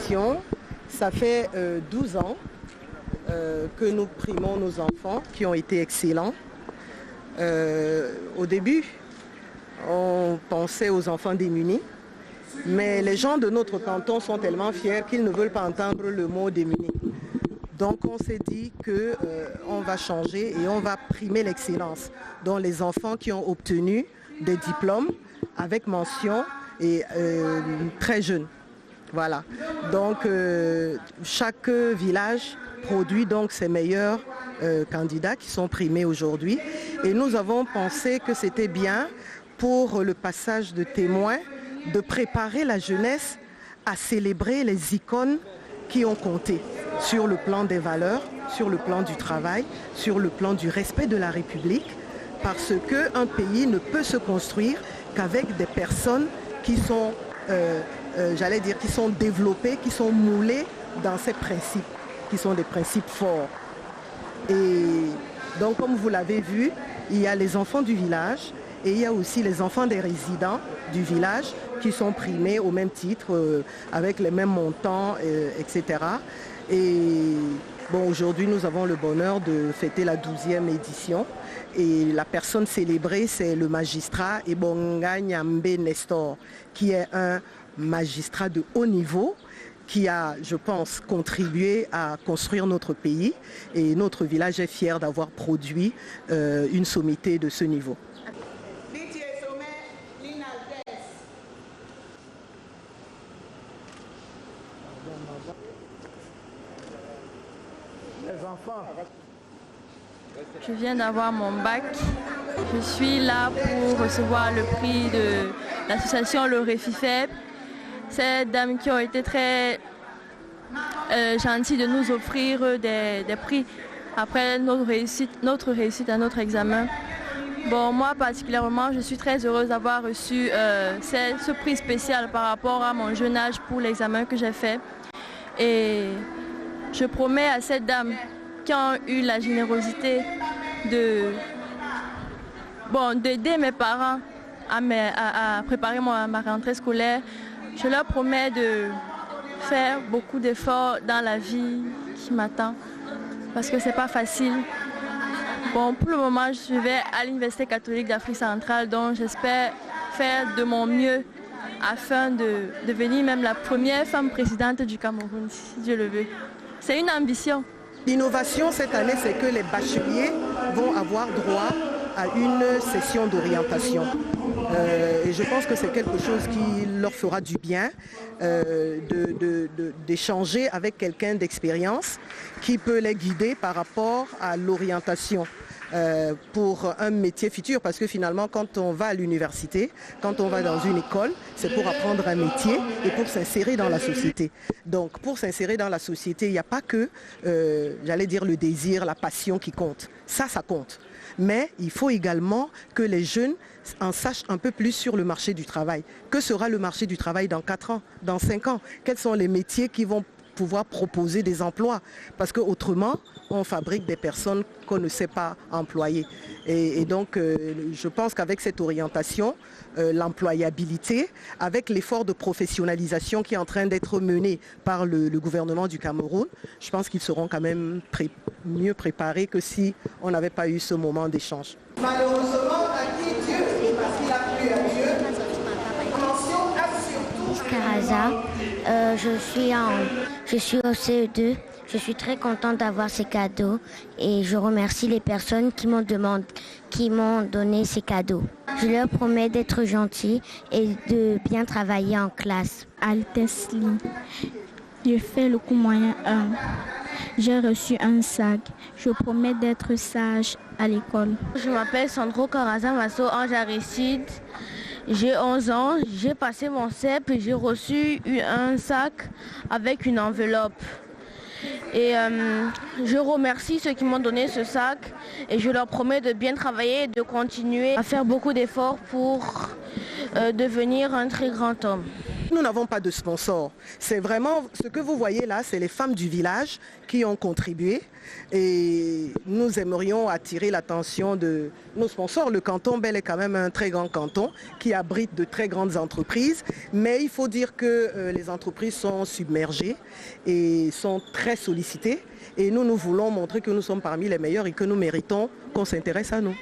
édition, ça fait 12 ans que nous primons nos enfants qui ont été excellents. Au début, on pensait aux enfants démunis, mais les gens de notre canton sont tellement fiers qu'ils ne veulent pas entendre le mot démunis. Donc on s'est dit qu'on va changer et on va primer l'excellence. Donc les enfants qui ont obtenu des diplômes avec mention et très jeunes. Voilà. Donc chaque village produit donc ses meilleurs candidats qui sont primés aujourd'hui. Et nous avons pensé que c'était bien pour le passage de témoins de préparer la jeunesse à célébrer les icônes qui ont compté sur le plan des valeurs, sur le plan du travail, sur le plan du respect de la République, parce qu'un pays ne peut se construire qu'avec des personnes qui sont, qui sont développées, qui sont moulées dans ces principes, qui sont des principes forts. Et donc, comme vous l'avez vu, il y a les enfants du village et il y a aussi les enfants des résidents du village qui sont primés au même titre, avec les mêmes montants, etc. Et bon, aujourd'hui, nous avons le bonheur de fêter la 12e édition. Et la personne célébrée, c'est le magistrat Ebonga Nyambe Nestor, qui est un magistrat de haut niveau, qui a, je pense, contribué à construire notre pays. Et notre village est fier d'avoir produit une sommité de ce niveau. Je viens d'avoir mon bac. Je suis là pour recevoir le prix de l'association Le Réfifep. Ces dames qui ont été très gentilles de nous offrir des prix après notre réussite à notre examen. Bon, moi particulièrement, je suis très heureuse d'avoir reçu ce prix spécial par rapport à mon jeune âge pour l'examen que j'ai fait. Et je promets à ces dames qui ont eu la générosité d'aider mes parents à préparer ma rentrée scolaire. Je leur promets de faire beaucoup d'efforts dans la vie qui m'attend parce que c'est pas facile. Bon, pour le moment, je vais à l'Université catholique d'Afrique centrale, donc j'espère faire de mon mieux afin de devenir même la première femme présidente du Cameroun, si Dieu le veut. C'est une ambition. L'innovation cette année, c'est que les bacheliers vont avoir droit à une session d'orientation. Et je pense que c'est quelque chose qui leur fera du bien d'échanger avec quelqu'un d'expérience qui peut les guider par rapport à l'orientation. Pour un métier futur, parce que finalement quand on va à l'université, quand on va dans une école, c'est pour apprendre un métier et pour s'insérer dans la société. Donc pour s'insérer dans la société, il n'y a pas que, le désir, la passion qui compte. Ça compte. Mais il faut également que les jeunes en sachent un peu plus sur le marché du travail. Que sera le marché du travail dans 4 ans, dans 5 ans? Quels sont les métiers qui vont pouvoir proposer des emplois, parce qu'autrement, on fabrique des personnes qu'on ne sait pas employer. Et donc, je pense qu'avec cette orientation, l'employabilité, avec l'effort de professionnalisation qui est en train d'être mené par le gouvernement du Cameroun, je pense qu'ils seront quand même mieux préparés que si on n'avait pas eu ce moment d'échange. Malheureusement, à qui Dieu, parce qu'il a plu à Dieu, mention à Caraza, je suis au CE2. Je suis très contente d'avoir ces cadeaux et je remercie les personnes qui m'ont donné ces cadeaux. Je leur promets d'être gentille et de bien travailler en classe. Altesli, je fais le cours moyen 1. J'ai reçu un sac. Je promets d'être sage à l'école. Je m'appelle Sandro Caraza Masso, Ange Aristide. J'ai 11 ans, j'ai passé mon CEP et j'ai reçu un sac avec une enveloppe. Et je remercie ceux qui m'ont donné ce sac et je leur promets de bien travailler et de continuer à faire beaucoup d'efforts pour devenir un très grand homme. Nous n'avons pas de sponsors. C'est vraiment ce que vous voyez là, c'est les femmes du village qui ont contribué et nous aimerions attirer l'attention de nos sponsors. Le canton Bel est quand même un très grand canton qui abrite de très grandes entreprises, mais il faut dire que les entreprises sont submergées et sont très sollicitées et nous voulons montrer que nous sommes parmi les meilleurs et que nous méritons qu'on s'intéresse à nous.